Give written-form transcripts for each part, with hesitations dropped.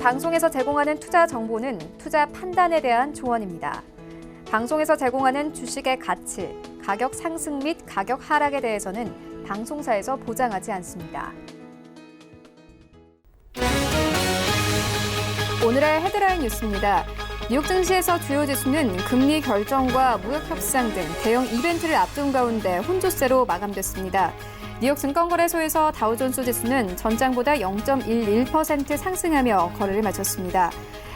방송에서 제공하는 투자 정보는 투자 판단에 대한 조언입니다. 방송에서 제공하는 주식의 가치, 가격 상승 및 가격 하락에 대해서는 방송사에서 보장하지 않습니다. 오늘의 헤드라인 뉴스입니다. 뉴욕 증시에서 주요 지수는 금리 결정과 무역 협상 등 대형 이벤트를 앞둔 가운데 혼조세로 마감됐습니다. 뉴욕 증권거래소에서 다우존스 지수는 전장보다 0.11% 상승하며 거래를 마쳤습니다.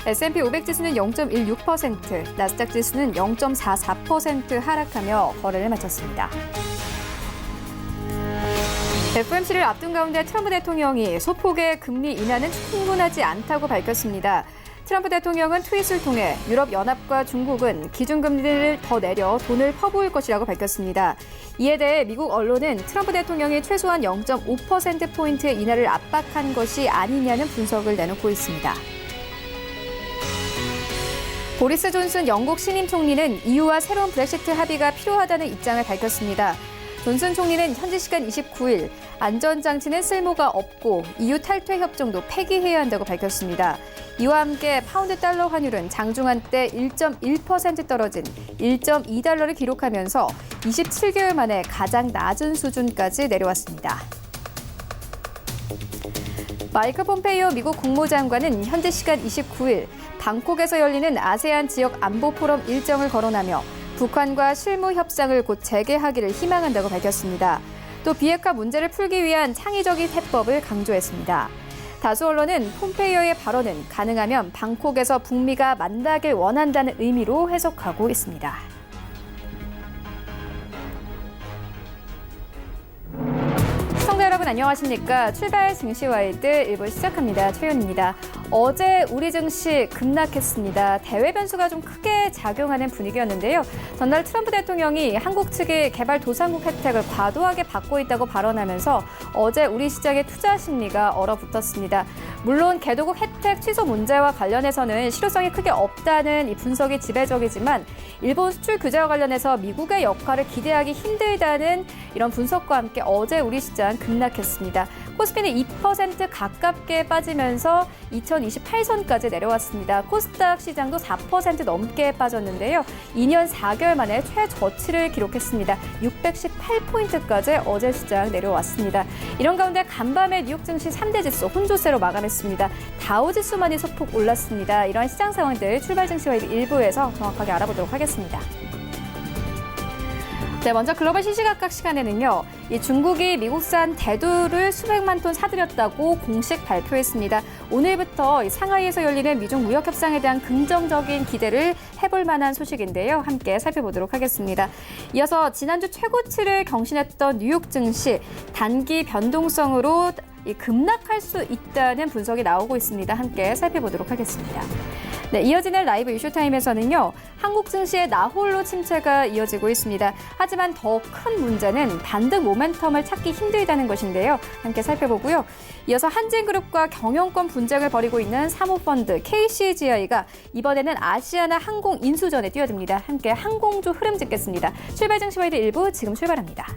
S&P 500 지수는 0.16%, 나스닥 지수는 0.44% 하락하며 거래를 마쳤습니다. FOMC를 앞둔 가운데 트럼프 대통령이 소폭의 금리 인하는 충분하지 않다고 밝혔습니다. 트럼프 대통령은 트윗을 통해 유럽연합과 중국은 기준금리를 더 내려 돈을 퍼부을 것이라고 밝혔습니다. 이에 대해 미국 언론은 트럼프 대통령이 최소한 0.5%포인트의 인하를 압박한 것이 아니냐는 분석을 내놓고 있습니다. 보리스 존슨 영국 신임 총리는 EU와 새로운 브렉시트 합의가 필요하다는 입장을 밝혔습니다. 존슨 총리는 현지 시간 29일 안전장치는 쓸모가 없고 EU 탈퇴 협정도 폐기해야 한다고 밝혔습니다. 이와 함께 파운드 달러 환율은 장중 한때 1.1% 떨어진 1.2달러를 기록하면서 27개월 만에 가장 낮은 수준까지 내려왔습니다. 마이크 폼페이오 미국 국무장관은 현지 시간 29일 방콕에서 열리는 아세안 지역 안보 포럼 일정을 거론하며 북한과 실무 협상을 곧 재개하기를 희망한다고 밝혔습니다. 또 비핵화 문제를 풀기 위한 창의적인 해법을 강조했습니다. 다수 언론은 폼페이오의 발언은 가능하면 방콕에서 북미가 만나길 원한다는 의미로 해석하고 있습니다. 시청자 여러분 안녕하십니까? 출발 증시와이드 1부 시작합니다. 최윤입니다. 어제 우리 증시 급락했습니다. 대외 변수가 좀 크게 작용하는 분위기였는데요. 전날 트럼프 대통령이 한국 측이 개발도상국 혜택을 과도하게 받고 있다고 발언하면서 어제 우리 시장의 투자 심리가 얼어붙었습니다. 물론 개도국 혜택 취소 문제와 관련해서는 실효성이 크게 없다는 이 분석이 지배적이지만 일본 수출 규제와 관련해서 미국의 역할을 기대하기 힘들다는 이런 분석과 함께 어제 우리 시장 급락했습니다. 코스피는 2% 가깝게 빠지면서 2028선까지 내려왔습니다. 코스닥 시장도 4% 넘게 빠졌는데요. 2년 4개월 만에 최저치를 기록했습니다. 618포인트까지 어제 시장 내려왔습니다. 이런 가운데 간밤에 뉴욕 증시 3대 지수 혼조세로 마감했습니다. 다우지수만이 소폭 올랐습니다. 이러한 시장 상황들 출발 증시와이드 1부에서 정확하게 알아보도록 하겠습니다. 네, 먼저 글로벌 시시각각 시간에는요. 이 중국이 미국산 대두를 수백만 톤 사들였다고 공식 발표했습니다. 오늘부터 상하이에서 열리는 미중 무역 협상에 대한 긍정적인 기대를 해볼 만한 소식인데요. 함께 살펴보도록 하겠습니다. 이어서 지난주 최고치를 경신했던 뉴욕 증시 단기 변동성으로 급락할 수 있다는 분석이 나오고 있습니다. 함께 살펴보도록 하겠습니다. 네, 이어지는 라이브 이슈타임에서는요. 한국 증시의 나홀로 침체가 이어지고 있습니다. 하지만 더 큰 문제는 반등 모멘텀을 찾기 힘들다는 것인데요. 함께 살펴보고요. 이어서 한진그룹과 경영권 분쟁을 벌이고 있는 사모펀드 KCGI가 이번에는 아시아나 항공 인수전에 뛰어듭니다. 함께 항공주 흐름 짚겠습니다. 출발 증시와이드 1부 지금 출발합니다.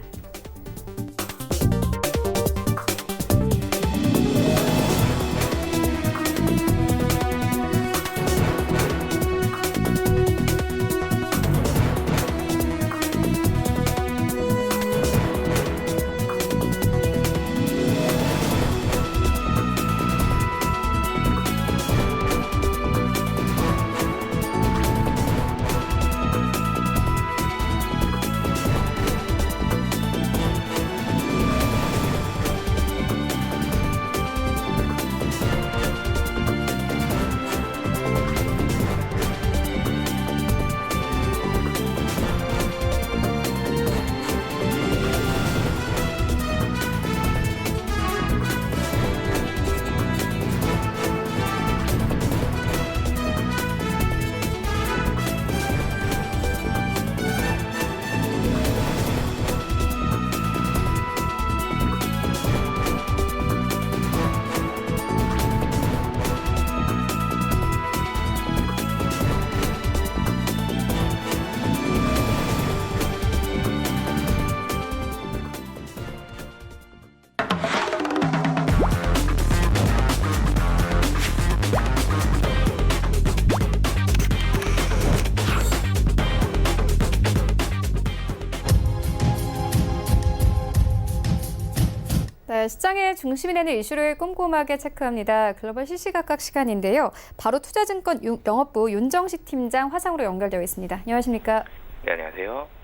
네, 시장의 중심이 되는 이슈를 꼼꼼하게 체크합니다. 글로벌 시시각각 시간인데요. 바로 투자증권 영업부 윤정식 팀장 화상으로 연결되어 있습니다. 안녕하십니까? 네, 안녕하세요.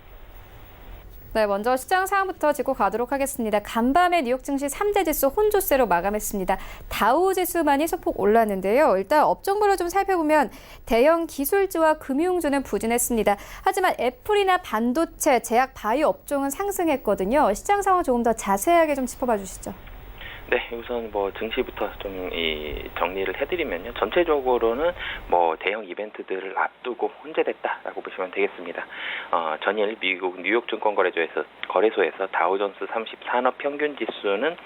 네, 먼저 시장 상황부터 짚고 가도록 하겠습니다. 간밤에 뉴욕 증시 3대 지수 혼조세로 마감했습니다. 다우 지수만이 소폭 올랐는데요. 일단 업종별로 좀 살펴보면 대형 기술주와 금융주는 부진했습니다. 하지만 애플이나 반도체, 제약, 바이오 업종은 상승했거든요. 시장 상황 조금 더 자세하게 좀 짚어봐 주시죠. 네, 우선 증시부터 좀 정리를 해드리면요. 전체적으로는 대형 이벤트들을 앞두고 혼재됐다라고 보시면 되겠습니다. 전일 미국 뉴욕 증권거래소에서 다우존스 30 산업 평균 지수는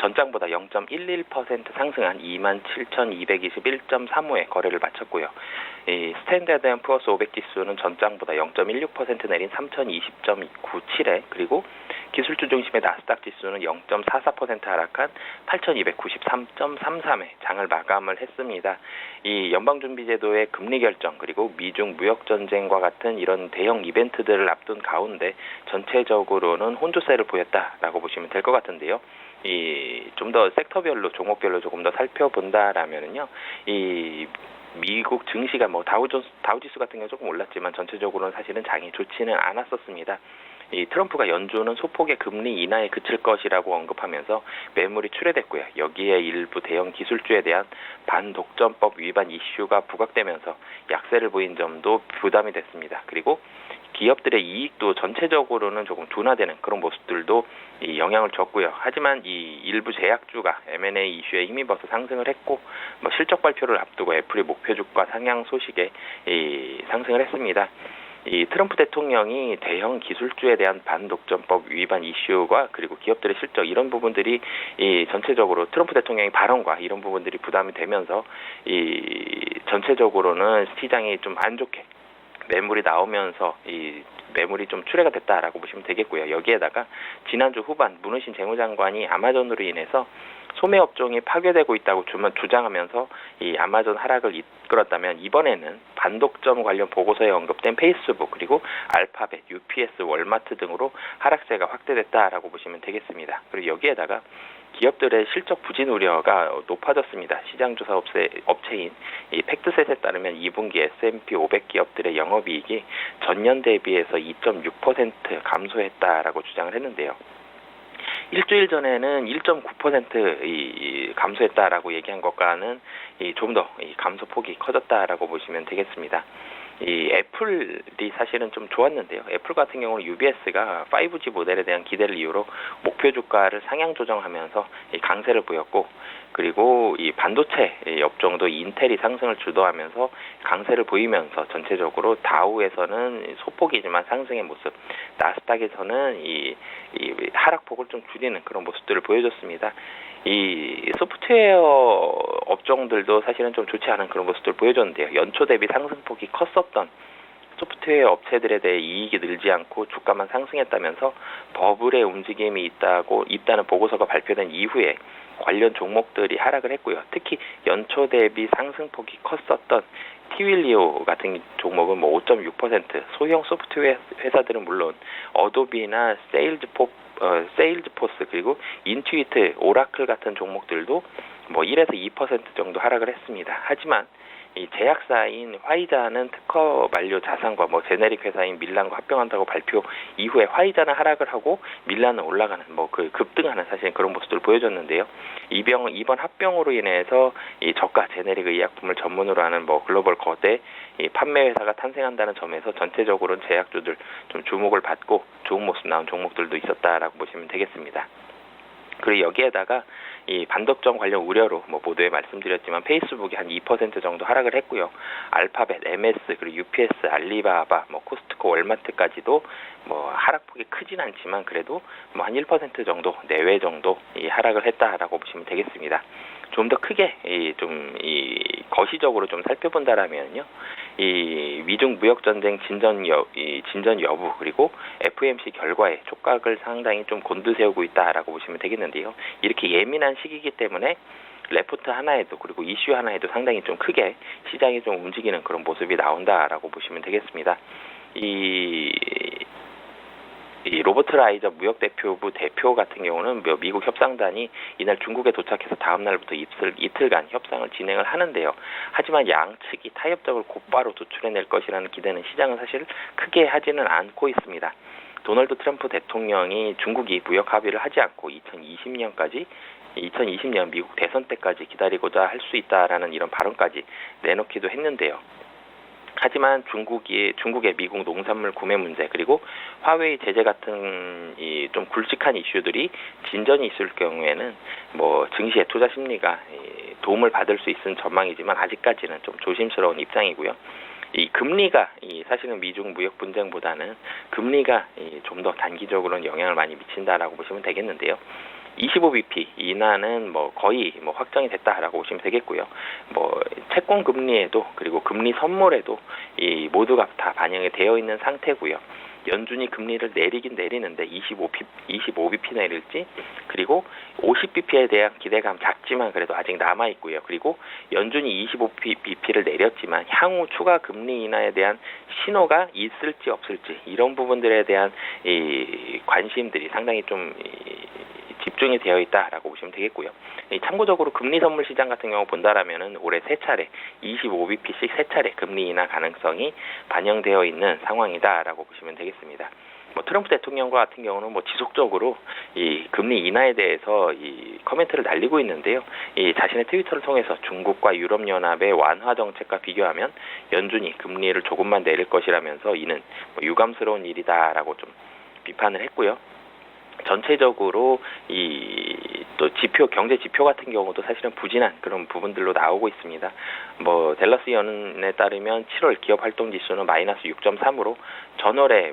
전장보다 0.11% 상승한 27,221.35에 거래를 마쳤고요. 이 스탠다드 앤 푸어스 500 지수는 전장보다 0.16% 내린 3,020.97에 그리고 기술주 중심의 나스닥 지수는 0.44% 하락한 8,293.33에 장을 마감을 했습니다. 이 연방준비제도의 금리 결정 그리고 미중 무역 전쟁과 같은 이런 대형 이벤트들을 앞둔 가운데 전체적으로는 혼조세를 보였다라고 보시면 될 것 같은데요. 좀 더 섹터별로 종목별로 조금 더 살펴본다라면은요. 이 미국 증시가 다우지수 같은 경우 조금 올랐지만 전체적으로는 사실은 장이 좋지는 않았었습니다. 이 트럼프가 연준은 소폭의 금리 인하에 그칠 것이라고 언급하면서 매물이 출회됐고요. 여기에 일부 대형 기술주에 대한 반독점법 위반 이슈가 부각되면서 약세를 보인 점도 부담이 됐습니다. 그리고 기업들의 이익도 전체적으로는 조금 둔화되는 그런 모습들도 영향을 줬고요. 하지만 이 일부 제약주가 M&A 이슈에 힘입어서 상승을 했고 실적 발표를 앞두고 애플이 목표 주가 상향 소식에 상승을 했습니다. 이 트럼프 대통령이 대형 기술주에 대한 반독점법 위반 이슈와 그리고 기업들의 실적 이런 부분들이 전체적으로 트럼프 대통령의 발언과 이런 부분들이 부담이 되면서 전체적으로는 시장이 좀 안 좋게 매물이 나오면서 매물이 좀 출회가 됐다라고 보시면 되겠고요. 여기에다가 지난주 후반 문우신 재무장관이 아마존으로 인해서 소매 업종이 파괴되고 있다고 주장하면서 이 아마존 하락을 이끌었다면 이번에는 반독점 관련 보고서에 언급된 페이스북 그리고 알파벳, UPS, 월마트 등으로 하락세가 확대됐다라고 보시면 되겠습니다. 그리고 여기에다가 기업들의 실적 부진 우려가 높아졌습니다. 시장조사 업체인 이 팩트셋에 따르면 2분기 S&P 500 기업들의 영업이익이 전년 대비해서 2.6% 감소했다라고 주장을 했는데요. 일주일 전에는 1.9% 감소했다라고 얘기한 것과는 좀 더 감소폭이 커졌다라고 보시면 되겠습니다. 이 애플이 사실은 좀 좋았는데요. 애플 같은 경우는 UBS가 5G 모델에 대한 기대를 이유로 목표 주가를 상향 조정하면서 강세를 보였고 그리고 이 반도체 업종도 인텔이 상승을 주도하면서 강세를 보이면서 전체적으로 다우에서는 소폭이지만 상승의 모습, 나스닥에서는 이 하락폭을 좀 줄이는 그런 모습들을 보여줬습니다. 이 소프트웨어 업종들도 사실은 좀 좋지 않은 그런 모습들을 보여줬는데요. 연초 대비 상승폭이 컸었던 소프트웨어 업체들에 대해 이익이 늘지 않고 주가만 상승했다면서 버블의 움직임이 있다는 보고서가 발표된 이후에 관련 종목들이 하락을 했고요. 특히 연초 대비 상승폭이 컸었던 티윌리오 같은 종목은 5.6%, 소형 소프트웨어 회사들은 물론 어도비나 세일즈포스 그리고 인투이트, 오라클 같은 종목들도 1에서 2% 정도 하락을 했습니다. 하지만 이 제약사인 화이자는 특허 만료 자산과 제네릭 회사인 밀란과 합병한다고 발표 이후에 화이자는 하락을 하고 밀란은 올라가는 급등하는 사실 그런 모습들을 보여줬는데요. 이번 합병으로 인해서 이 저가 제네릭 의약품을 전문으로 하는 글로벌 거대 판매 회사가 탄생한다는 점에서 전체적으로는 제약주들 좀 주목을 받고 좋은 모습 나온 종목들도 있었다라고 보시면 되겠습니다. 그리고 여기에다가 이 반독점 관련 우려로 보도에 말씀드렸지만 페이스북이 한 2% 정도 하락을 했고요. 알파벳, MS, 그리고 UPS, 알리바바, 코스트코, 월마트까지도 하락폭이 크진 않지만 그래도 한 1% 정도 내외 정도 하락을 했다라고 보시면 되겠습니다. 좀 더 크게 거시적으로 좀 살펴본다라면요. 이 미중 무역 전쟁 진전 여부 그리고 FOMC 결과에 촉각을 상당히 좀 곤두세우고 있다라고 보시면 되겠는데요. 이렇게 예민한 시기이기 때문에 레포트 하나에도 그리고 이슈 하나에도 상당히 좀 크게 시장이 좀 움직이는 그런 모습이 나온다라고 보시면 되겠습니다. 이 로버트 라이저 무역대표부 대표 같은 경우는 미국 협상단이 이날 중국에 도착해서 다음 날부터 이틀간 협상을 진행을 하는데요. 하지만 양측이 타협점을 곧바로 도출해낼 것이라는 기대는 시장은 사실 크게 하지는 않고 있습니다. 도널드 트럼프 대통령이 중국이 무역 합의를 하지 않고 2020년 미국 대선 때까지 기다리고자 할 수 있다라는 이런 발언까지 내놓기도 했는데요. 하지만 중국의 미국 농산물 구매 문제 그리고 화웨이 제재 같은 이 좀 굵직한 이슈들이 진전이 있을 경우에는 증시의 투자 심리가 도움을 받을 수 있는 전망이지만 아직까지는 좀 조심스러운 입장이고요. 이 금리가 사실은 미중 무역 분쟁보다는 금리가 좀 더 단기적으로는 영향을 많이 미친다라고 보시면 되겠는데요. 25bp 인하는 거의 확정이 됐다라고 보시면 되겠고요. 채권 금리에도 그리고 금리 선물에도 모두가 다 반영이 되어 있는 상태고요. 연준이 금리를 내리긴 내리는데 25bp 내릴지 그리고 50bp에 대한 기대감 작지만 그래도 아직 남아 있고요. 그리고 연준이 25bp를 내렸지만 향후 추가 금리 인하에 대한 신호가 있을지 없을지 이런 부분들에 대한 관심들이 상당히 좀 집중이 되어 있다라고 보시면 되겠고요. 참고적으로 금리 선물 시장 같은 경우 본다라면은 올해 3차례 25bp씩 3차례 금리 인하 가능성이 반영되어 있는 상황이다라고 보시면 되겠습니다. 트럼프 대통령 같은 경우는 지속적으로 이 금리 인하에 대해서 이 코멘트를 날리고 있는데요. 자신의 트위터를 통해서 중국과 유럽연합의 완화 정책과 비교하면 연준이 금리를 조금만 내릴 것이라면서 이는 유감스러운 일이다라고 좀 비판을 했고요. 전체적으로 또 경제 지표 같은 경우도 사실은 부진한 그런 부분들로 나오고 있습니다. 댈러스 연은에 따르면 7월 기업 활동 지수는 마이너스 6.3으로 전월에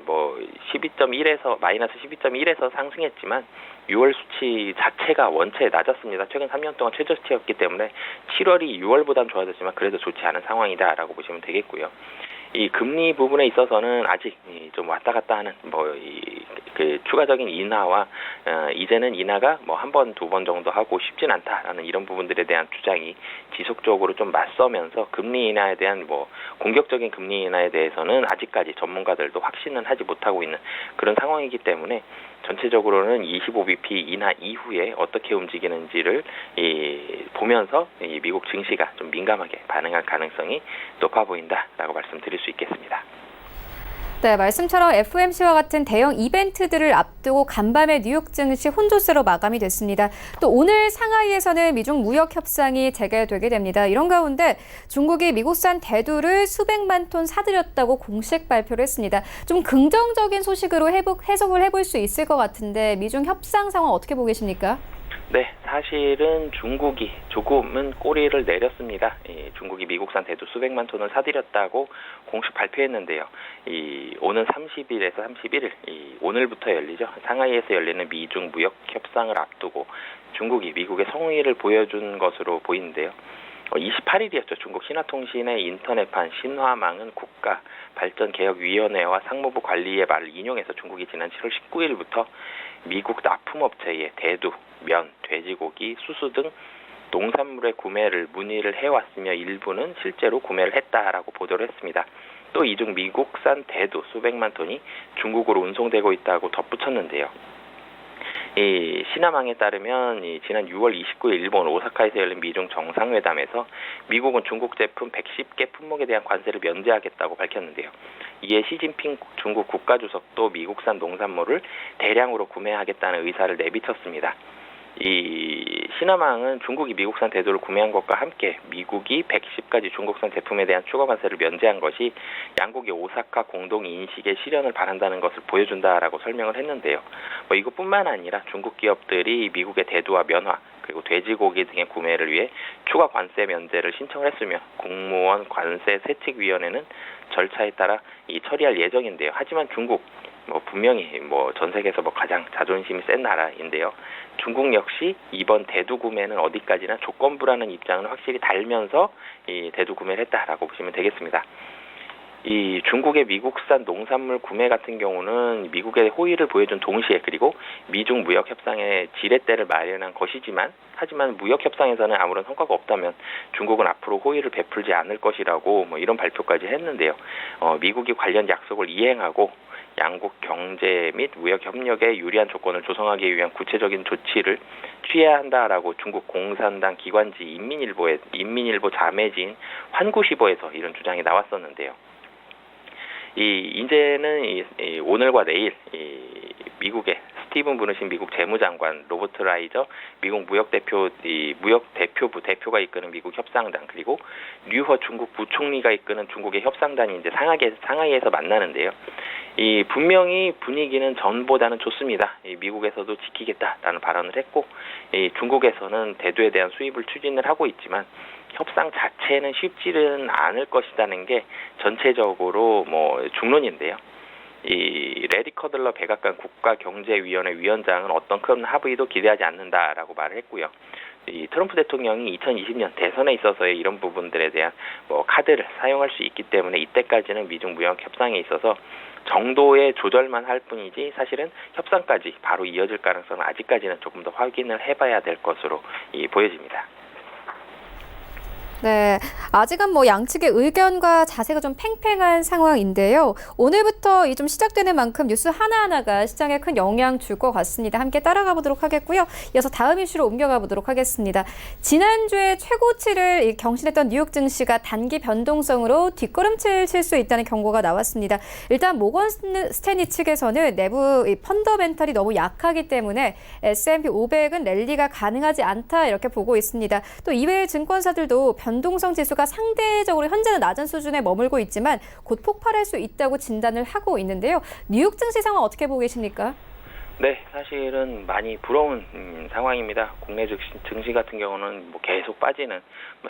마이너스 12.1에서 상승했지만 6월 수치 자체가 원체 낮았습니다. 최근 3년 동안 최저치였기 때문에 7월이 6월보다는 좋아졌지만 그래도 좋지 않은 상황이다라고 보시면 되겠고요. 이 금리 부분에 있어서는 아직 좀 왔다 갔다 하는 추가적인 인하와 이제는 인하가 한 번, 두 번 정도 하고 쉽진 않다라는 이런 부분들에 대한 주장이 지속적으로 좀 맞서면서 금리 인하에 대한 공격적인 금리 인하에 대해서는 아직까지 전문가들도 확신은 하지 못하고 있는 그런 상황이기 때문에 전체적으로는 25bp 인하 이후에 어떻게 움직이는지를 보면서 미국 증시가 좀 민감하게 반응할 가능성이 높아 보인다라고 말씀드릴 수 있겠습니다. 네, 말씀처럼 FOMC와 같은 대형 이벤트들을 앞두고 간밤에 뉴욕 증시 혼조세로 마감이 됐습니다. 또 오늘 상하이에서는 미중 무역 협상이 재개되게 됩니다. 이런 가운데 중국이 미국산 대두를 수백만 톤 사들였다고 공식 발표를 했습니다. 좀 긍정적인 소식으로 해석을 해볼 수 있을 것 같은데 미중 협상 상황 어떻게 보고 계십니까? 네, 사실은 중국이 조금은 꼬리를 내렸습니다. 중국이 미국산 대두 수백만 톤을 사들였다고 공식 발표했는데요. 오는 30일에서 31일, 오늘부터 열리죠. 상하이에서 열리는 미중 무역 협상을 앞두고 중국이 미국의 성의를 보여준 것으로 보이는데요. 28일이었죠. 중국 신화통신의 인터넷판 신화망은 국가발전개혁위원회와 상무부 관리의 말을 인용해서 중국이 지난 7월 19일부터 미국 납품업체의 대두, 면, 돼지고기, 수수 등 농산물의 구매를 문의를 해왔으며 일부는 실제로 구매를 했다라고 보도를 했습니다. 또 이 중 미국산 대두 수백만 톤이 중국으로 운송되고 있다고 덧붙였는데요. 이 신화망에 따르면 지난 6월 29일 일본 오사카에서 열린 미중 정상회담에서 미국은 중국 제품 110개 품목에 대한 관세를 면제하겠다고 밝혔는데요. 이에 시진핑 중국 국가주석도 미국산 농산물을 대량으로 구매하겠다는 의사를 내비쳤습니다. 이 신화망은 중국이 미국산 대두를 구매한 것과 함께 미국이 110가지 중국산 제품에 대한 추가 관세를 면제한 것이 양국의 오사카 공동 인식의 실현을 바란다는 것을 보여준다라고 설명을 했는데요. 이것뿐만 아니라 중국 기업들이 미국의 대두와 면화 그리고 돼지고기 등의 구매를 위해 추가 관세 면제를 신청을 했으며 국무원 관세 세칙위원회는 절차에 따라 처리할 예정인데요. 하지만 중국 분명히 전 세계에서 가장 자존심이 센 나라인데요. 중국 역시 이번 대두 구매는 어디까지나 조건부라는 입장을 확실히 달면서 이 대두 구매를 했다라고 보시면 되겠습니다. 이 중국의 미국산 농산물 구매 같은 경우는 미국의 호의를 보여준 동시에 그리고 미중 무역 협상의 지렛대를 마련한 것이지만 하지만 무역 협상에서는 아무런 성과가 없다면 중국은 앞으로 호의를 베풀지 않을 것이라고 이런 발표까지 했는데요. 미국이 관련 약속을 이행하고 양국 경제 및 무역 협력에 유리한 조건을 조성하기 위한 구체적인 조치를 취해야 한다라고 중국 공산당 기관지 인민일보 자매지인 환구시보에서 이런 주장이 나왔었는데요. 이제는 오늘과 내일 미국의 스티븐 무누신 미국 재무장관, 로버트 라이저 미국 무역대표부 대표가 이끄는 미국 협상단, 그리고 류허 중국 부총리가 이끄는 중국의 협상단이 이제 상하이에서 만나는데요. 분명히 분위기는 전보다는 좋습니다. 미국에서도 지키겠다라는 발언을 했고, 중국에서는 대두에 대한 수입을 추진을 하고 있지만 협상 자체는 쉽지는 않을 것이라는 게 전체적으로 중론인데요. 레디 커들러 백악관 국가경제위원회 위원장은 어떤 큰 합의도 기대하지 않는다라고 말을 했고요. 트럼프 대통령이 2020년 대선에 있어서의 이런 부분들에 대한 카드를 사용할 수 있기 때문에 이때까지는 미중 무역 협상에 있어서 정도의 조절만 할 뿐이지 사실은 협상까지 바로 이어질 가능성은 아직까지는 조금 더 확인을 해봐야 될 것으로 보여집니다. 네, 아직은 양측의 의견과 자세가 좀 팽팽한 상황인데요. 오늘부터 좀 시작되는 만큼 뉴스 하나하나가 시장에 큰 영향 줄 것 같습니다. 함께 따라가 보도록 하겠고요. 이어서 다음 이슈로 옮겨가 보도록 하겠습니다. 지난주에 최고치를 경신했던 뉴욕 증시가 단기 변동성으로 뒷걸음질 칠 수 있다는 경고가 나왔습니다. 일단 모건 스탠리 측에서는 내부 펀더멘털이 너무 약하기 때문에 S&P 500은 랠리가 가능하지 않다 이렇게 보고 있습니다. 또 이외의 증권사들도 변동성 지수가 상대적으로 현재는 낮은 수준에 머물고 있지만 곧 폭발할 수 있다고 진단을 하고 있는데요. 뉴욕 증시 상황 어떻게 보고 계십니까? 네, 사실은 많이 부러운 상황입니다. 국내 증시 같은 경우는 계속 빠지는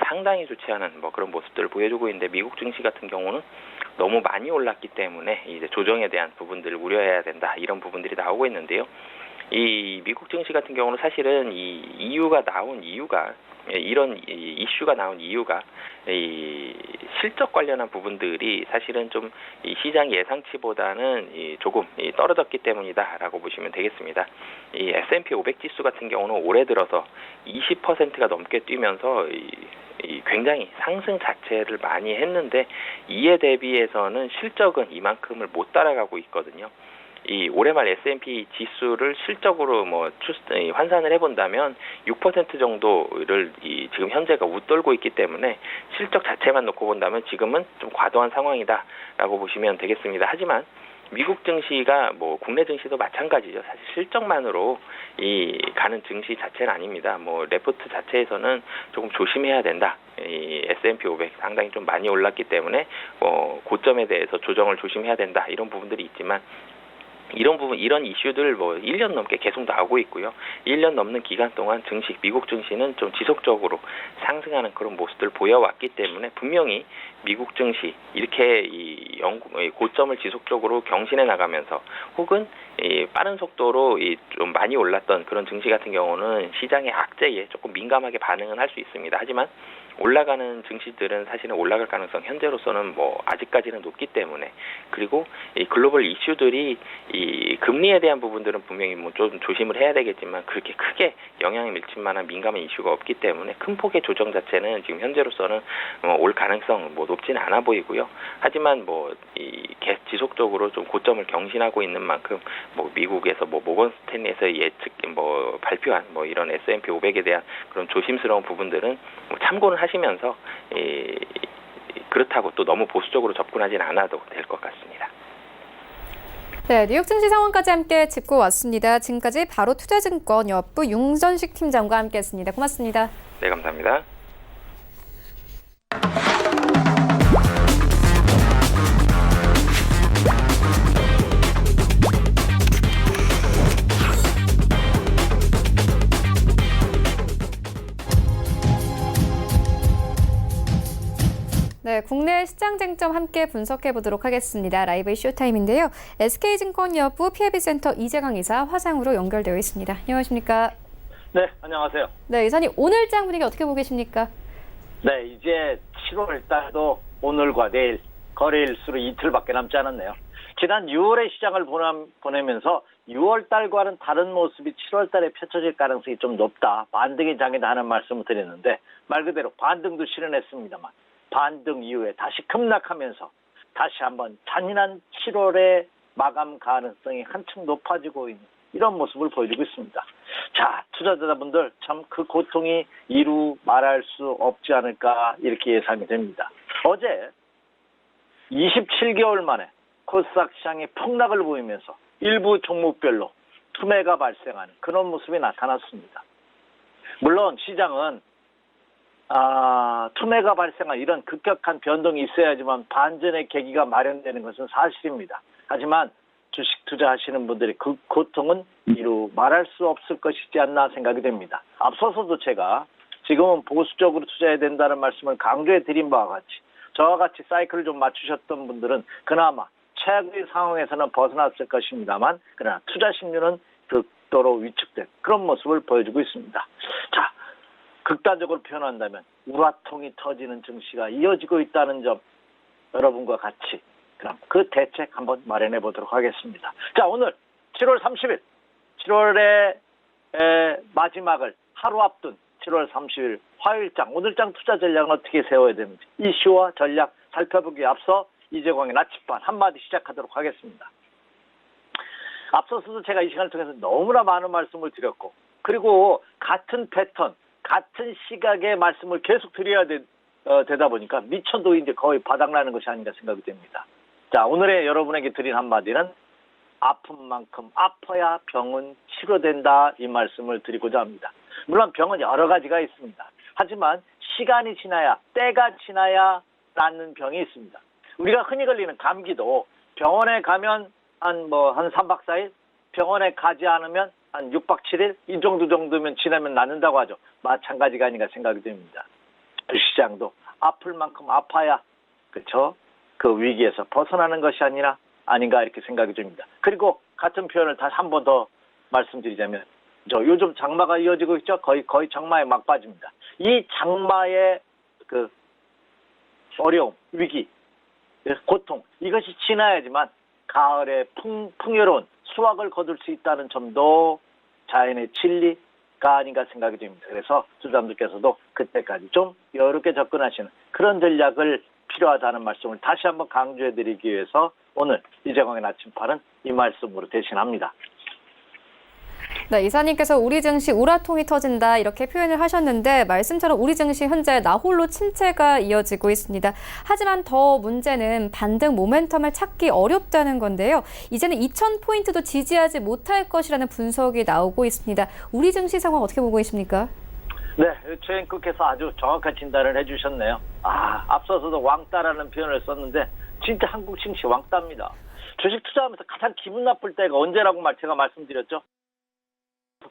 상당히 좋지 않은 그런 모습들을 보여주고 있는데, 미국 증시 같은 경우는 너무 많이 올랐기 때문에 이제 조정에 대한 부분들을 우려해야 된다, 이런 부분들이 나오고 있는데요. 이 미국 증시 같은 경우는 사실은 이런 이슈가 나온 이유가 이 실적 관련한 부분들이 사실은 좀 이 시장 예상치보다는 조금 떨어졌기 때문이다라고 보시면 되겠습니다. 이 S&P 500 지수 같은 경우는 올해 들어서 20%가 넘게 뛰면서 굉장히 상승 자체를 많이 했는데, 이에 대비해서는 실적은 이만큼을 못 따라가고 있거든요. 올해 말 S&P 지수를 실적으로 환산을 해본다면 6% 정도를 지금 현재가 웃돌고 있기 때문에 실적 자체만 놓고 본다면 지금은 좀 과도한 상황이다라고 보시면 되겠습니다. 하지만 미국 증시가 국내 증시도 마찬가지죠. 사실 실적만으로 가는 증시 자체는 아닙니다. 레포트 자체에서는 조금 조심해야 된다. S&P 500 상당히 좀 많이 올랐기 때문에 고점에 대해서 조정을 조심해야 된다. 이런 부분들이 있지만, 이런 이슈들 1년 넘게 계속 나오고 있고요. 1년 넘는 기간 동안 미국 증시는 좀 지속적으로 상승하는 그런 모습들을 보여왔기 때문에, 분명히 미국 증시 이렇게 고점을 지속적으로 경신해 나가면서 혹은 빠른 속도로 좀 많이 올랐던 그런 증시 같은 경우는 시장의 악재에 조금 민감하게 반응은 할 수 있습니다. 하지만 올라가는 증시들은 사실은 올라갈 가능성 현재로서는 아직까지는 높기 때문에, 그리고 이 글로벌 이슈들이 이 금리에 대한 부분들은 분명히 좀 조심을 해야 되겠지만, 그렇게 크게 영향을 미칠 만한 민감한 이슈가 없기 때문에 큰 폭의 조정 자체는 지금 현재로서는 올 가능성 높지는 않아 보이고요. 하지만 지속적으로 좀 고점을 경신하고 있는 만큼 미국에서 모건 스탠리에서 발표한 이런 S&P 500에 대한 그런 조심스러운 부분들은 참고는 하시면서 그렇다고 또 너무 보수적으로 접근하진 않아도 될 것 같습니다. 네, 뉴욕 증시 상황까지 함께 짚고 왔습니다. 지금까지 바로 투자증권 여부 윤전식 팀장과 함께했습니다. 고맙습니다. 네, 감사합니다. 네, 국내 시장 쟁점 함께 분석해 보도록 하겠습니다. 라이브 쇼타임인데요. SK증권 여부 PIB센터 이재강 이사 화상으로 연결되어 있습니다. 안녕하십니까? 네, 안녕하세요. 네, 이사님 오늘 장 분위기 어떻게 보고 계십니까? 네, 이제 7월 달도 오늘과 내일 거래일수로 이틀밖에 남지 않았네요. 지난 6월의 시장을 보내면서 6월 달과는 다른 모습이 7월 달에 펼쳐질 가능성이 좀 높다. 반등의 장이다 하는 말씀을 드렸는데, 말 그대로 반등도 실현했습니다만 반등 이후에 다시 급락하면서 다시 한번 잔인한 7월의 마감 가능성이 한층 높아지고 있는 이런 모습을 보여주고 있습니다. 자, 투자자분들 참 그 고통이 이루 말할 수 없지 않을까 이렇게 예상이 됩니다. 어제 27개월 만에 코스닥 시장이 폭락을 보이면서 일부 종목별로 투매가 발생하는 그런 모습이 나타났습니다. 물론 시장은 투매가 발생한 이런 급격한 변동이 있어야지만 반전의 계기가 마련되는 것은 사실입니다. 하지만 주식 투자하시는 분들의 그 고통은 이루 말할 수 없을 것이지 않나 생각이 됩니다. 앞서서도 제가 지금은 보수적으로 투자해야 된다는 말씀을 강조해 드린 바와 같이 저와 같이 사이클을 좀 맞추셨던 분들은 그나마 최악의 상황에서는 벗어났을 것입니다만 그러나 투자 심리는 극도로 위축된 그런 모습을 보여주고 있습니다. 자, 극단적으로 표현한다면 우라통이 터지는 증시가 이어지고 있다는 점 여러분과 같이 그럼 그 대책 한번 마련해 보도록 하겠습니다. 자, 오늘 7월 30일 7월의 마지막을 하루 앞둔 7월 30일 화요일장 오늘장 투자 전략은 어떻게 세워야 되는지 이슈와 전략 살펴보기에 앞서 이재광의 나침반 한마디 시작하도록 하겠습니다. 앞서서도 제가 이 시간을 통해서 너무나 많은 말씀을 드렸고 그리고 같은 패턴 같은 시각의 말씀을 계속 드려야 되다 보니까 미천도 이제 거의 바닥나는 것이 아닌가 생각이 됩니다. 자, 오늘의 여러분에게 드린 한마디는 아픈 만큼 아파야 병은 치료된다 이 말씀을 드리고자 합니다. 물론 병은 여러 가지가 있습니다. 하지만 시간이 지나야 때가 지나야 낫는 병이 있습니다. 우리가 흔히 걸리는 감기도 병원에 가면 한 3박 4일 병원에 가지 않으면 한 6박 7일 이 정도면 지나면 낫는다고 하죠. 마찬가지가 아닌가 생각이 됩니다. 시장도 아플 만큼 아파야 그렇죠? 그 위기에서 벗어나는 것이 아닌가 이렇게 생각이 듭니다. 그리고 같은 표현을 다시 한 번 더 말씀드리자면 요즘 장마가 이어지고 있죠. 거의 장마에 막바지입니다. 이 장마의 그 어려움, 위기, 고통 이것이 지나야지만 가을에 풍요로운 수확을 거둘 수 있다는 점도 자연의 진리가 아닌가 생각이 됩니다. 그래서 투자자분들께서도 그때까지 좀 여유롭게 접근하시는 그런 전략을 필요하다는 말씀을 다시 한번 강조해드리기 위해서 오늘 이재광의 나침반은 이 말씀으로 대신합니다. 네, 이사님께서 우리 증시 우라통이 터진다 이렇게 표현을 하셨는데 말씀처럼 우리 증시 현재 나홀로 침체가 이어지고 있습니다. 하지만 더 문제는 반등 모멘텀을 찾기 어렵다는 건데요. 이제는 2,000포인트도 지지하지 못할 것이라는 분석이 나오고 있습니다. 우리 증시 상황 어떻게 보고 계십니까? 네, 최영국께서 아주 정확한 진단을 해주셨네요. 앞서서도 왕따라는 표현을 썼는데 진짜 한국 증시 왕따입니다. 주식 투자하면서 가장 기분 나쁠 때가 언제라고 제가 말씀드렸죠?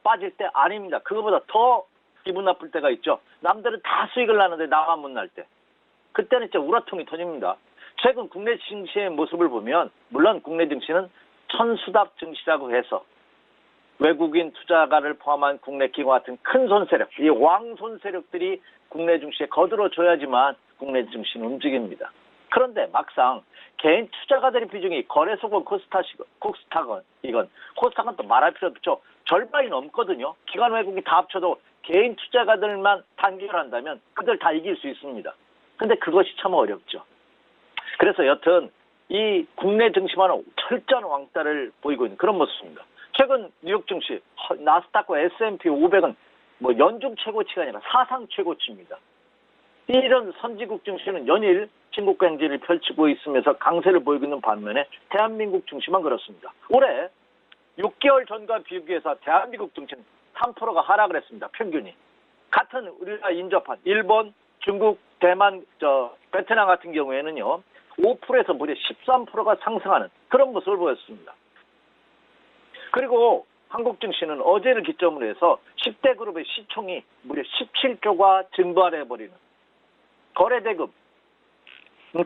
빠질 때 아닙니다. 그거보다 더 기분 나쁠 때가 있죠. 남들은 다 수익을 나는데 나만 못 날 때. 그때는 진짜 우라통이 터집니다. 최근 국내 증시의 모습을 보면 물론 국내 증시는 천수답 증시라고 해서 외국인 투자가를 포함한 국내 기관 같은 큰 손세력, 이 왕손 세력들이 국내 증시에 거들어줘야지만 국내 증시는 움직입니다. 그런데 막상 개인 투자가들의 비중이 거래소건 코스닥은 또 말할 필요도 없죠. 절반이 넘거든요. 기관 외국이 다 합쳐도 개인 투자가들만 단결한다면 그들 다 이길 수 있습니다. 근데 그것이 참 어렵죠. 그래서 여튼 이 국내 증시만은 철저한 왕따를 보이고 있는 그런 모습입니다. 최근 뉴욕 증시, 나스닥과 S&P 500은 연중 최고치가 아니라 사상 최고치입니다. 이런 선진국 증시는 연일 진국가 행진을 펼치고 있으면서 강세를 보이고 있는 반면에 대한민국 증시만 그렇습니다. 올해 6개월 전과 비교해서 대한민국 증시는 3%가 하락을 했습니다. 평균이. 같은 우리가 인접한 일본, 중국, 대만, 베트남 같은 경우에는요. 5%에서 무려 13%가 상승하는 그런 모습을 보였습니다. 그리고 한국 증시는 어제를 기점으로 해서 10대 그룹의 시총이 무려 17조가 증발해버리는 거래대금,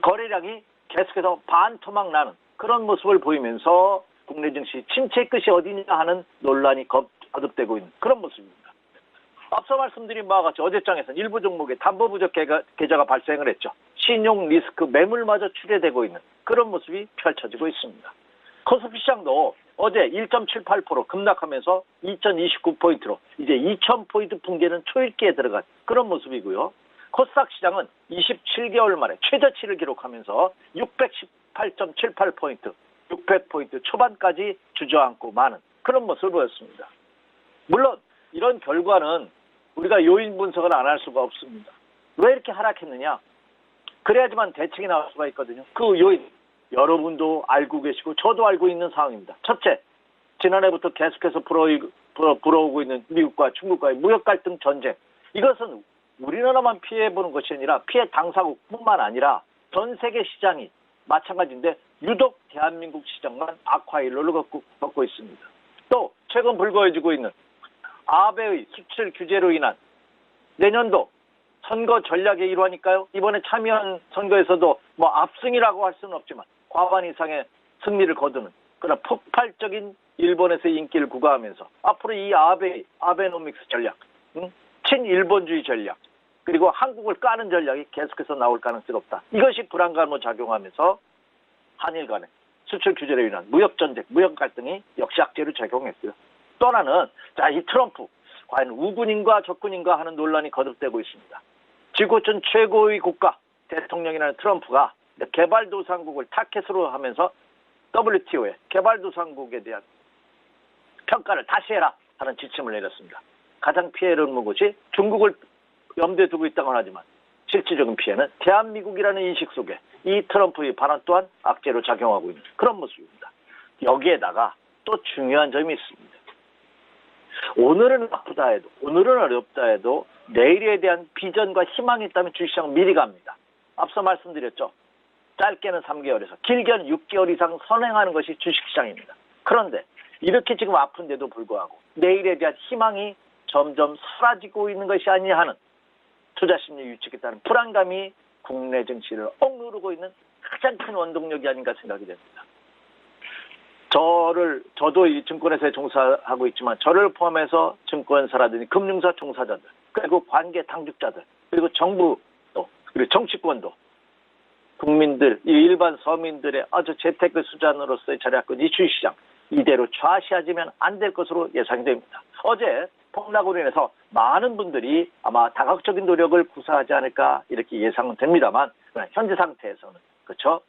거래량이 계속해서 반토막 나는 그런 모습을 보이면서 국내 증시 침체 끝이 어디냐 하는 논란이 거듭되고 있는 그런 모습입니다. 앞서 말씀드린 바와 같이 어제장에서는 일부 종목에 담보 부족 계좌가 발생을 했죠. 신용 리스크 매물마저 출회되고 있는 그런 모습이 펼쳐지고 있습니다. 코스피 시장도 어제 1.78% 급락하면서 2029포인트로 이제 2000포인트 붕괴는 초읽기에 들어간 그런 모습이고요. 코스닥 시장은 27개월 만에 최저치를 기록하면서 618.78포인트 600포인트 초반까지 주저앉고 마는 그런 모습을 보였습니다. 물론 이런 결과는 우리가 요인 분석을 안 할 수가 없습니다. 왜 이렇게 하락했느냐? 그래야지만 대책이 나올 수가 있거든요. 그 요인 여러분도 알고 계시고 저도 알고 있는 상황입니다. 첫째, 지난해부터 계속해서 불어오고 있는 미국과 중국과의 무역 갈등 전쟁. 이것은 우리나라만 피해보는 것이 아니라 피해 당사국뿐만 아니라 전 세계 시장이 마찬가지인데 유독 대한민국 시장만 악화일로를 걷고 있습니다. 또 최근 불거해지고 있는 아베의 수출 규제로 인한 내년도 선거 전략의 일환일까요? 이번에 참여한 선거에서도 뭐 압승이라고 할 수는 없지만 과반 이상의 승리를 거두는 그런 폭발적인 일본에서의 인기를 구가하면서 앞으로 이 아베노믹스 전략, 친일본주의 전략, 그리고 한국을 까는 전략이 계속해서 나올 가능성이 높다. 이것이 불안감으로 작용하면서 한일 간의 수출 규제로 인한 무역 전쟁, 무역 갈등이 역시 악재로 작용했고요. 또 하나는 이 트럼프 과연 우군인가 적군인가 하는 논란이 거듭되고 있습니다. 지구촌 최고의 국가 대통령이라는 트럼프가 개발도상국을 타켓으로 하면서 WTO에 개발도상국에 대한 평가를 다시 해라 하는 지침을 내렸습니다. 가장 피해를 입는 곳이 중국을 염두에 두고 있다고 하지만 실질적인 피해는 대한민국이라는 인식 속에 이 트럼프의 발언 또한 악재로 작용하고 있는 그런 모습입니다. 여기에다가 또 중요한 점이 있습니다. 오늘은 아프다 해도, 오늘은 어렵다 해도 내일에 대한 비전과 희망이 있다면 주식시장은 미리 갑니다. 앞서 말씀드렸죠. 짧게는 3개월에서 길게는 6개월 이상 선행하는 것이 주식시장입니다. 그런데 이렇게 지금 아픈데도 불구하고 내일에 대한 희망이 점점 사라지고 있는 것이 아니냐 하는 투자심리 유축에 따른 불안감이 국내 증시를 억누르고 있는 가장 큰 원동력이 아닌가 생각이 됩니다. 저도 이 증권회사에 종사하고 있지만 저를 포함해서 증권사라든지 금융사 종사자들, 그리고 관계 당국자들, 그리고 정부도, 그리고 정치권도 국민들, 이 일반 서민들의 아주 재테크 수단으로서의 자리하고 이 주식시장 이대로 좌시해지면 안 될 것으로 예상이 됩니다. 어제 폭락으로 인해서 많은 분들이 아마 다각적인 노력을 구사하지 않을까 이렇게 예상은 됩니다만 현재 상태에서는 그렇죠.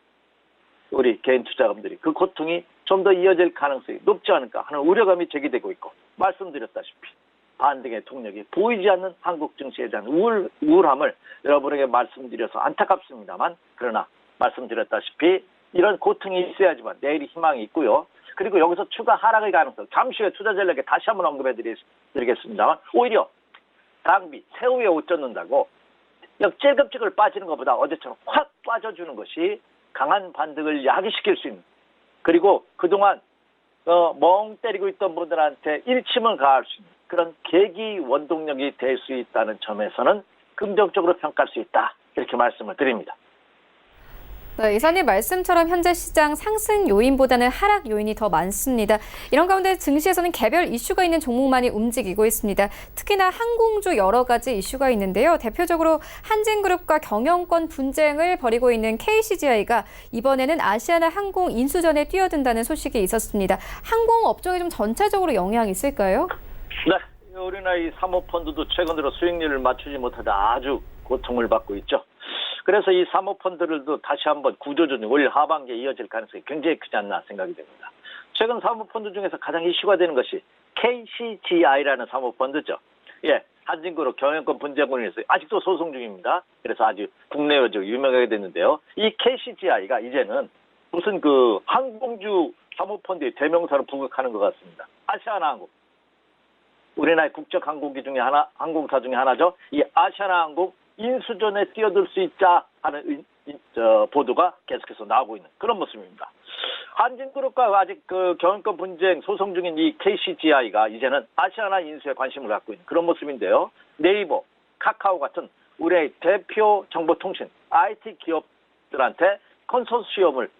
우리 개인 투자금들이 그 고통이 좀 더 이어질 가능성이 높지 않을까 하는 우려감이 제기되고 있고 말씀드렸다시피 반등의 동력이 보이지 않는 한국 증시에 대한 우울함을 여러분에게 말씀드려서 안타깝습니다만 그러나 말씀드렸다시피 이런 고통이 있어야지만 내일이 희망이 있고요. 그리고 여기서 추가 하락의 가능성 잠시 후에 투자 전략에 다시 한번 언급해드리겠습니다만 오히려 당비 새우에 옷 젖는다고 찔끔찔끔 빠지는 것보다 어제처럼 확 빠져주는 것이 강한 반등을 야기시킬 수 있는 그리고 그동안 멍 때리고 있던 분들한테 일침을 가할 수 있는 그런 계기 원동력이 될 수 있다는 점에서는 긍정적으로 평가할 수 있다. 이렇게 말씀을 드립니다. 네, 이사님 말씀처럼 현재 시장 상승 요인보다는 하락 요인이 더 많습니다. 이런 가운데 증시에서는 개별 이슈가 있는 종목만이 움직이고 있습니다. 특히나 항공주 여러 가지 이슈가 있는데요. 대표적으로 한진그룹과 경영권 분쟁을 벌이고 있는 KCGI가 이번에는 아시아나 항공 인수전에 뛰어든다는 소식이 있었습니다. 항공업종에 좀 전체적으로 영향이 있을까요? 네, 우리나라 이 사모펀드도 최근 들어 수익률을 맞추지 못하다 아주 고통을 받고 있죠. 그래서 이 사모펀드들도 다시 한번 구조조정 올 하반기에 이어질 가능성이 굉장히 크지 않나 생각이 됩니다. 최근 사모펀드 중에서 가장 이슈가 되는 것이 KCGI라는 사모펀드죠. 예, 한진그룹 경영권 분쟁으로 인해서 아직도 소송 중입니다. 그래서 아주 국내외 유명하게 됐는데요. 이 KCGI가 이제는 무슨 그 항공주 사모펀드의 대명사로 부각하는 것 같습니다. 아시아나항공. 우리나라의 국적 항공사 중에 하나죠. 이 아시아나항공 인수전에 뛰어들 수 있자 하는 보도가 계속해서 나오고 있는 그런 모습입니다. 한진그룹과 아직 그 경영권 분쟁 소송 중인 이 KCGI가 이제는 아시아나 인수에 관심을 갖고 있는 그런 모습인데요. 네이버, 카카오 같은 우리의 대표 정보통신 IT 기업들한테 컨소시엄을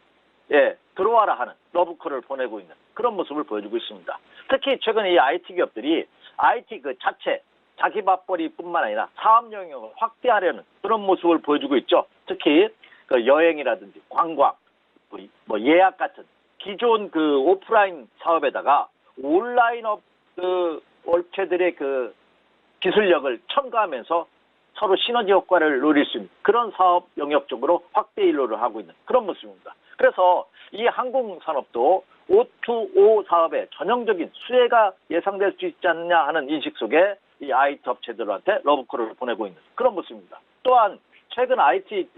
들어와라 하는 러브콜을 보내고 있는 그런 모습을 보여주고 있습니다. 특히 최근 이 IT 기업들이 IT 그 자체 자기 맞벌이뿐만 아니라 사업 영역을 확대하려는 그런 모습을 보여주고 있죠. 특히 그 여행이라든지 관광, 뭐 예약 같은 기존 그 오프라인 사업에다가 온라인 업체들의 그 기술력을 첨가하면서 서로 시너지 효과를 노릴 수 있는 그런 사업 영역 쪽으로 확대 일로를 하고 있는 그런 모습입니다. 그래서 이 항공산업도 O2O 사업에 전형적인 수혜가 예상될 수 있지 않느냐 하는 인식 속에 이 IT 업체들한테 러브콜을 보내고 있는 그런 모습입니다. 또한 최근 IT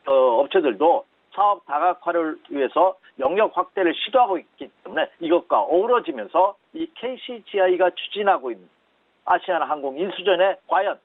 업체들도 사업 다각화를 위해서 영역 확대를 시도하고 있기 때문에 이것과 어우러지면서 이 KCGI가 추진하고 있는 아시아나항공 인수전에 과연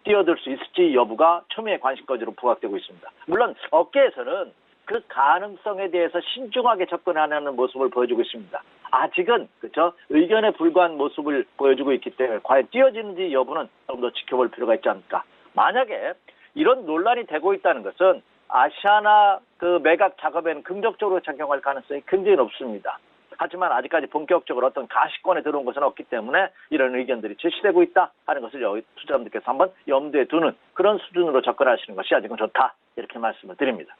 뛰어들 수 있을지 여부가 초미의 관심거지로 부각되고 있습니다. 물론 업계에서는 그 가능성에 대해서 신중하게 접근하는 모습을 보여주고 있습니다. 아직은 그렇죠 의견에 불과한 모습을 보여주고 있기 때문에 과연 뛰어지는지 여부는 좀 더 지켜볼 필요가 있지 않을까. 만약에 이런 논란이 되고 있다는 것은 아시아나 그 매각 작업에는 긍정적으로 작용할 가능성이 굉장히 높습니다. 하지만 아직까지 본격적으로 어떤 가시권에 들어온 것은 없기 때문에 이런 의견들이 제시되고 있다 하는 것을 여기 투자자분들께서 한번 염두에 두는 그런 수준으로 접근하시는 것이 아직은 좋다 이렇게 말씀을 드립니다.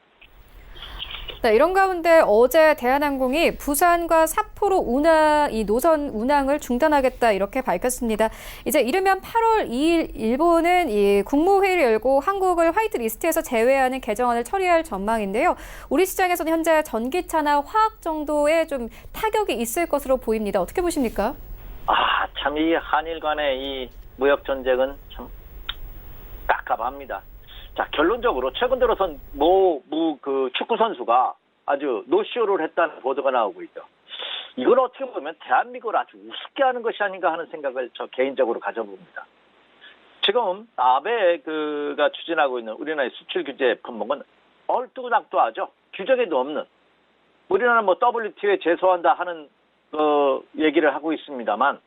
네, 이런 가운데 어제 대한항공이 부산과 삿포로 이 노선 운항을 중단하겠다 이렇게 밝혔습니다. 이제 이르면 8월 2일 일본은 이 국무회의를 열고 한국을 화이트리스트에서 제외하는 개정안을 처리할 전망인데요. 우리 시장에서는 현재 전기차나 화학 정도의 좀 타격이 있을 것으로 보입니다. 어떻게 보십니까? 참 이 한일 간의 이 무역 전쟁은 참 깝깝합니다. 자, 결론적으로 최근 들어선 그 축구 선수가 아주 노쇼를 했다는 보도가 나오고 있죠. 이걸 어떻게 보면 대한민국을 아주 우습게 하는 것이 아닌가 하는 생각을 저 개인적으로 가져봅니다. 지금 아베가 추진하고 있는 우리나라의 수출 규제 품목은 얼뚜구낙뚜하죠. 규정에도 없는 우리나라는 뭐 WTO에 제소한다 하는 얘기를 하고 있습니다만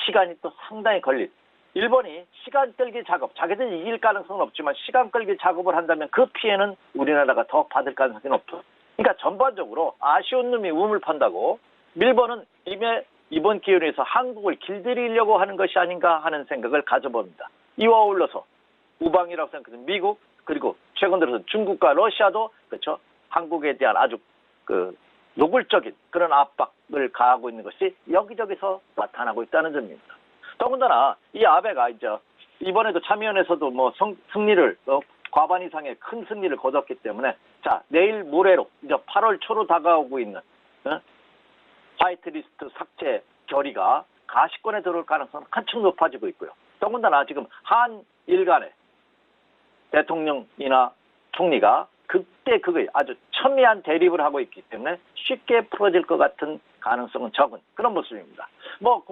시간이 또 상당히 걸릴. 일본이 시간 끌기 작업, 자기들 이길 가능성은 없지만 시간 끌기 작업을 한다면 그 피해는 우리나라가 더 받을 가능성이 높죠. 그러니까 전반적으로 아쉬운 놈이 우물 판다고 일본은 이번 기회에서 한국을 길들이려고 하는 것이 아닌가 하는 생각을 가져봅니다. 이와 어울러서 우방이라고 생각하는 미국 그리고 최근 들어서 중국과 러시아도 그렇죠 한국에 대한 아주 노골적인 그런 압박을 가하고 있는 것이 여기저기서 나타나고 있다는 점입니다. 더군다나 이 아베가 이번에도 참여연에서도 승리를 과반 이상의 큰 승리를 거뒀기 때문에 자 내일 모레로 이제 8월 초로 다가오고 있는 화이트리스트 삭제 결의가 가시권에 들어올 가능성은 한층 높아지고 있고요. 더군다나 지금 한일 간의 대통령이나 총리가 그때 그거에 아주 첨예한 대립을 하고 있기 때문에 쉽게 풀어질 것 같은 가능성은 적은 그런 모습입니다.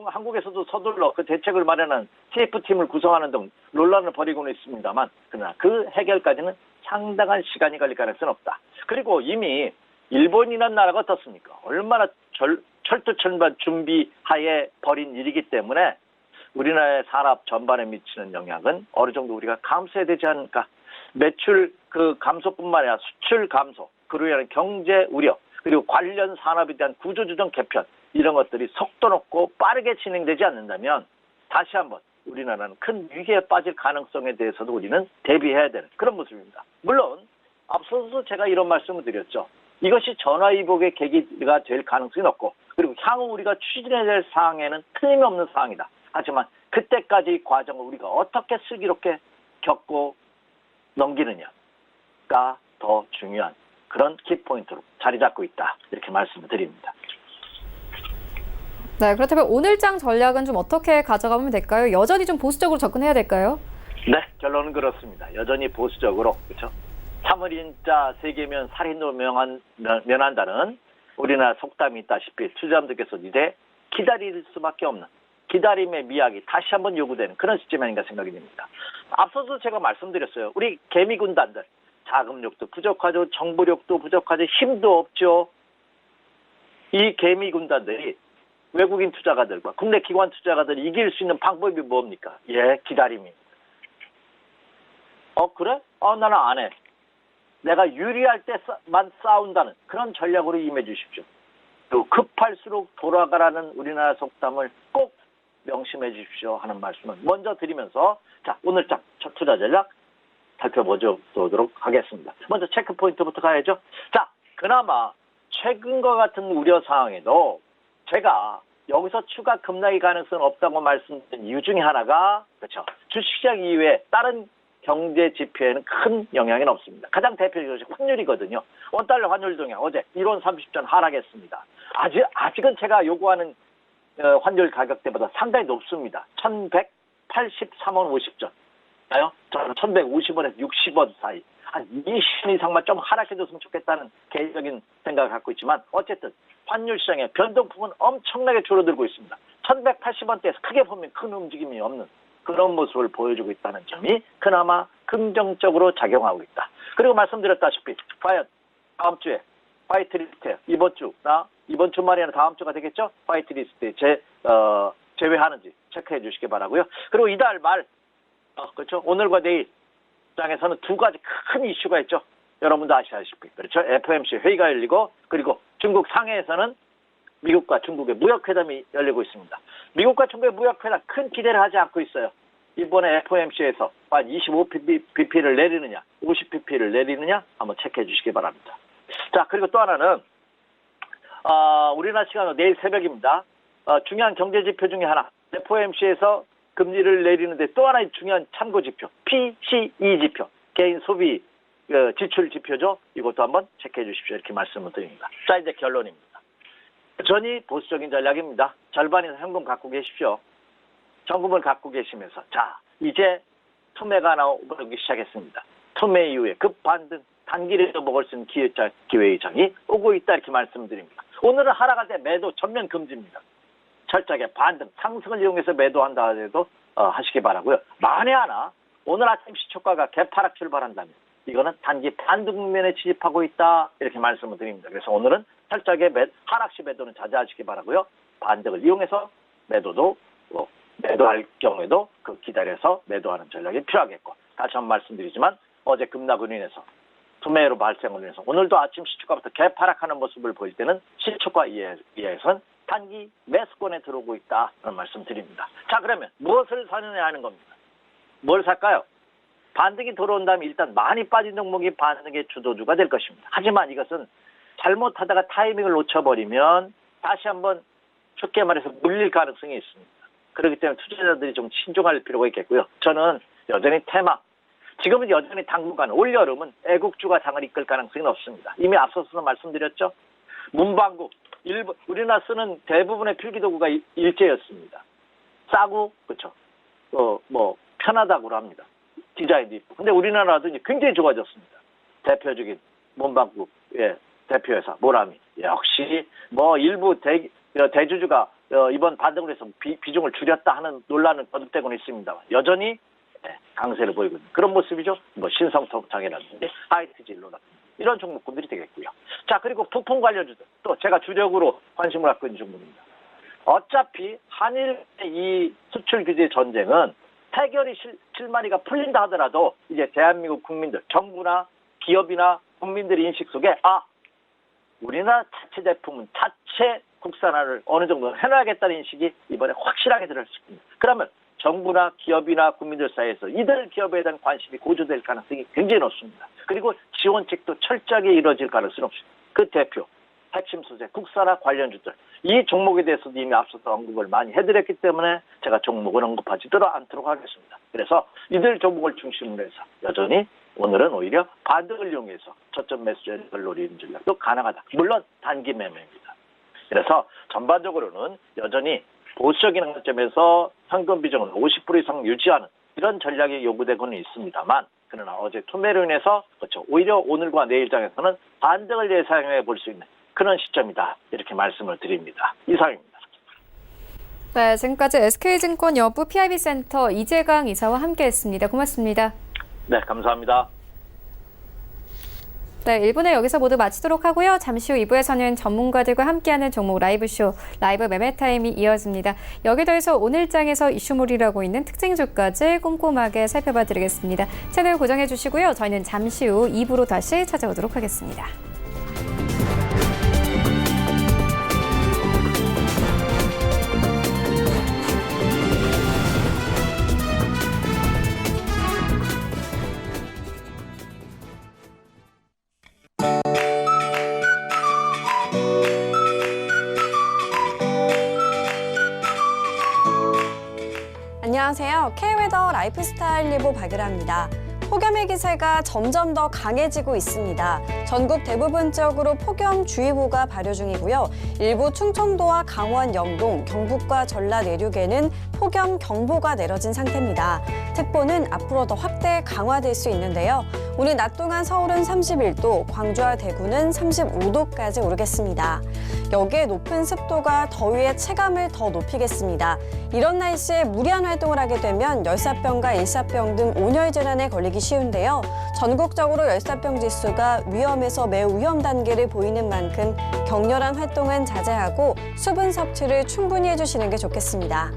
한국에서도 서둘러 그 대책을 마련한 TF팀을 구성하는 등 논란을 벌이고는 있습니다만 그러나 그 해결까지는 상당한 시간이 걸릴 가능성은 없다. 그리고 이미 일본이라는 나라가 어떻습니까? 얼마나 철두철미한 준비하에 벌인 일이기 때문에 우리나라의 산업 전반에 미치는 영향은 어느 정도 우리가 감수해야 되지 않을까. 매출 감소뿐만 아니라 수출 감소, 그로 인한 경제 우려, 그리고 관련 산업에 대한 구조조정 개편 이런 것들이 속도 높고 빠르게 진행되지 않는다면 다시 한번 우리나라는 큰 위기에 빠질 가능성에 대해서도 우리는 대비해야 되는 그런 모습입니다. 물론 앞서서 제가 이런 말씀을 드렸죠. 이것이 전화위복의 계기가 될 가능성이 높고 그리고 향후 우리가 추진해야 될 사항에는 틀림없는 사항이다. 하지만 그때까지 과정을 우리가 어떻게 슬기롭게 겪고 넘기느냐가 더 중요한 그런 키포인트로 자리 잡고 있다. 이렇게 말씀을 드립니다. 네, 그렇다면 오늘장 전략은 좀 어떻게 가져가면 될까요? 여전히 좀 보수적으로 접근해야 될까요? 네, 결론은 그렇습니다. 여전히 보수적으로 그렇죠. 참을인자 세계면 살인으로 면한다는 우리나라 속담이 있다시피 투자자분들께서 이제 기다릴 수밖에 없는 기다림의 미학이 다시 한번 요구되는 그런 시점이 아닌가 생각이 됩니다. 앞서서 제가 말씀드렸어요. 우리 개미군단들 자금력도 부족하죠. 정보력도 부족하죠. 힘도 없죠. 이 개미군단들이 외국인 투자가들과 국내 기관 투자가들이 이길 수 있는 방법이 뭡니까? 기다림입니다. 그래? 나는 안 해. 내가 유리할 때만 싸운다는 그런 전략으로 임해 주십시오. 또 급할수록 돌아가라는 우리나라 속담을 꼭 명심해 주십시오 하는 말씀을 먼저 드리면서 자 오늘장 첫 투자 전략 살펴보도록 하겠습니다. 먼저 체크 포인트부터 가야죠. 자 그나마 최근과 같은 우려 사항에도 제가 여기서 추가 급락의 가능성은 없다고 말씀드린 이유 중에 하나가 그렇죠. 주식시장 이외에 다른 경제 지표에는 큰 영향은 없습니다. 가장 대표적인 것이 환율이거든요. 원달러 환율 동향 어제 1원 30전 하락했습니다. 아직은 제가 요구하는 환율 가격대보다 상당히 높습니다. 1183원 50전. 저는 1150원에서 60원 사이. 한 20원 이상만 좀 하락해줬으면 좋겠다는 개인적인 생각을 갖고 있지만 어쨌든 환율 시장의 변동폭은 엄청나게 줄어들고 있습니다. 1180원대에서 크게 보면 큰 움직임이 없는 그런 모습을 보여주고 있다는 점이 그나마 긍정적으로 작용하고 있다. 그리고 말씀드렸다시피 과연 다음 주에 화이트리스트에 이번 주말이나 다음 주가 되겠죠? 화이트리스트에 제외하는지 체크해 주시기 바라고요. 그리고 이달 말 그렇죠? 오늘과 내일 시장에서는 두 가지 큰 이슈가 있죠. 여러분도 아시다시피 그렇죠? FOMC 회의가 열리고 그리고 중국 상해에서는 미국과 중국의 무역회담이 열리고 있습니다. 미국과 중국의 무역회담 큰 기대를 하지 않고 있어요. 이번에 FOMC에서 한 25bp를 내리느냐 50bp를 내리느냐 한번 체크해 주시기 바랍니다. 자, 그리고 또 하나는 우리나라 시간으로 내일 새벽입니다. 중요한 경제지표 중에 하나 FOMC에서 금리를 내리는데 또 하나의 중요한 참고지표 PCE 지표 개인 소비 지출 지표죠. 이것도 한번 체크해 주십시오. 이렇게 말씀을 드립니다. 자, 이제 결론입니다. 여전히 보수적인 전략입니다. 절반 이상 현금 갖고 계십시오. 정금을 갖고 계시면서 자, 이제 투매가 나오기 시작했습니다. 투매 이후에 급반등 단기라도 먹을 수 있는 기회의 장이 오고 있다 이렇게 말씀드립니다. 오늘은 하락할 때 매도 전면 금지입니다. 철저하게 반등 상승을 이용해서 매도한다 하더라도 하시기 바라고요. 만에 하나 오늘 아침 시초가가 개파락 출발한다면 이거는 단기 반등 국면에 진입하고 있다 이렇게 말씀을 드립니다. 그래서 오늘은 철저하게 하락시 매도는 자제하시기 바라고요. 반등을 이용해서 매도할 경우에도 기다려서 매도하는 전략이 필요하겠고 다시 한번 말씀드리지만 어제 급락으로 인해서 투매로 발생으로 인해서 오늘도 아침 시초가부터 개파락하는 모습을 보일 때는 시초가 이하에서는 단기 매수권에 들어오고 있다는 말씀 드립니다. 자, 그러면 무엇을 사느냐 하는 겁니다. 뭘 살까요? 반등이 들어온다면 일단 많이 빠진 종목이 반등의 주도주가 될 것입니다. 하지만 이것은 잘못하다가 타이밍을 놓쳐버리면 다시 한번 쉽게 말해서 물릴 가능성이 있습니다. 그렇기 때문에 투자자들이 좀 신중할 필요가 있겠고요. 저는 여전히 테마, 지금은 여전히 당분간 올여름은 애국주가 장을 이끌 가능성이 높습니다. 이미 앞서서 말씀드렸죠. 문방구, 우리나라 쓰는 대부분의 필기도구가 일제였습니다. 싸고 그렇죠. 편하다고 합니다. 디자인도 있고. 근데 우리나라도 이제 굉장히 좋아졌습니다. 대표적인 문방구의 대표회사 모라미 역시 일부 대주주가 이번 반등을 해서 비중을 줄였다 하는 논란은 거듭되고 있습니다만 여전히 강세를 보이고 있는 그런 모습이죠. 신성통장이라든지 하이트진로라든지 이런 종목군들이 되겠고요. 자, 그리고 부품 관련주들 또 제가 주력으로 관심을 갖고 있는 종목입니다. 어차피 한일의 이 수출 규제 전쟁은 해결이 실마리가 풀린다 하더라도 이제 대한민국 국민들, 정부나 기업이나 국민들의 인식 속에 우리나라 자체 제품은 자체 국산화를 어느 정도 해놔야겠다는 인식이 이번에 확실하게 들어있습니다. 그러면 정부나 기업이나 국민들 사이에서 이들 기업에 대한 관심이 고조될 가능성이 굉장히 높습니다. 그리고 지원책도 철저하게 이루어질 가능성이 없습니다. 그 대표, 핵심 소재, 국산화 관련주들 이 종목에 대해서도 이미 앞서서 언급을 많이 해드렸기 때문에 제가 종목을 언급하지 않도록 하겠습니다. 그래서 이들 종목을 중심으로 해서 여전히 오늘은 오히려 반등을 이용해서 저점 매수를 노리는 전략도 가능하다. 물론 단기 매매입니다. 그래서 전반적으로는 여전히 보수적인 관점에서 현금 비중을 50% 이상 유지하는 이런 전략이 요구되고는 있습니다만 그러나 어제 투매로 인해서 그렇죠. 오히려 오늘과 내일장에서는 반등을 예상해 볼 수 있는 그런 시점이다. 이렇게 말씀을 드립니다. 이상입니다. 네, 지금까지 SK증권 여부 PIB센터 이재강 이사와 함께했습니다. 고맙습니다. 네, 감사합니다. 네, 1부는 여기서 모두 마치도록 하고요. 잠시 후 2부에서는 전문가들과 함께하는 종목 라이브쇼, 라이브 매매 타임이 이어집니다. 여기에 더해서 오늘장에서 이슈몰이라고 있는 특징주까지 꼼꼼하게 살펴봐 드리겠습니다. 채널 고정해 주시고요. 저희는 잠시 후 2부로 다시 찾아오도록 하겠습니다. 안녕하세요. K웨더 라이프스타일 리보 박유라입니다. 폭염의 기세가 점점 더 강해지고 있습니다. 전국 대부분 지역으로 폭염주의보가 발효 중이고요. 일부 충청도와 강원, 영동, 경북과 전라 내륙에는 폭염경보가 내려진 상태입니다. 특보는 앞으로 더 확대 강화될 수 있는데요. 오늘 낮 동안 서울은 31도, 광주와 대구는 35도까지 오르겠습니다. 여기에 높은 습도가 더위의 체감을 더 높이겠습니다. 이런 날씨에 무리한 활동을 하게 되면 열사병과 일사병 등 온열 질환에 걸리기 쉬운데요. 전국적으로 열사병 지수가 위험에서 매우 위험 단계를 보이는 만큼 격렬한 활동은 자제하고 수분 섭취를 충분히 해주시는 게 좋겠습니다.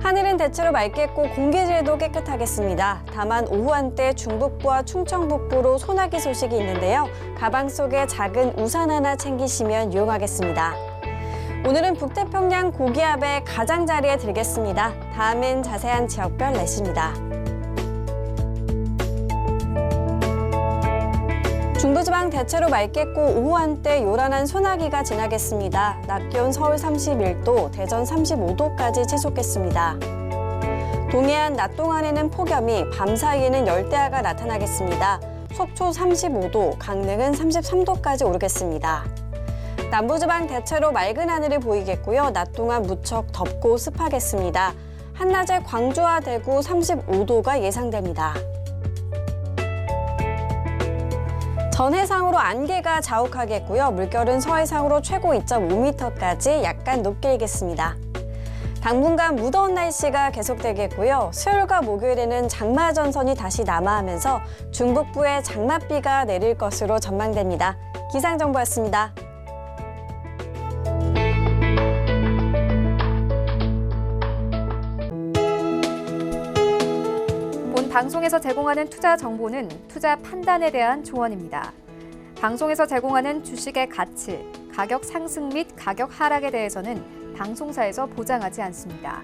하늘은 대체로 맑겠고 공기질도 깨끗하겠습니다. 다만 오후 한때 중북부와 충청 북부로 소나기 소식이 있는데요. 가방 속에 작은 우산 하나 챙기시면 유용하겠습니다. 오늘은 북태평양 고기압의 가장자리에 들겠습니다. 다음은 자세한 지역별 날씨입니다. 중부지방 대체로 맑겠고 오후 한때 요란한 소나기가 지나겠습니다. 낮 기온 서울 31도, 대전 35도까지 치솟겠습니다. 동해안 낮 동안에는 폭염이, 밤 사이에는 열대야가 나타나겠습니다. 속초 35도, 강릉은 33도까지 오르겠습니다. 남부지방 대체로 맑은 하늘이 보이겠고요. 낮 동안 무척 덥고 습하겠습니다. 한낮에 광주와 대구 35도가 예상됩니다. 전해상으로 안개가 자욱하겠고요. 물결은 서해상으로 최고 2.5m까지 약간 높게 일겠습니다. 당분간 무더운 날씨가 계속되겠고요. 수요일과 목요일에는 장마 전선이 다시 남하하면서 중북부에 장맛비가 내릴 것으로 전망됩니다. 기상정보였습니다. 방송에서 제공하는 투자 정보는 투자 판단에 대한 조언입니다. 방송에서 제공하는 주식의 가치, 가격 상승 및 가격 하락에 대해서는 방송사에서 보장하지 않습니다.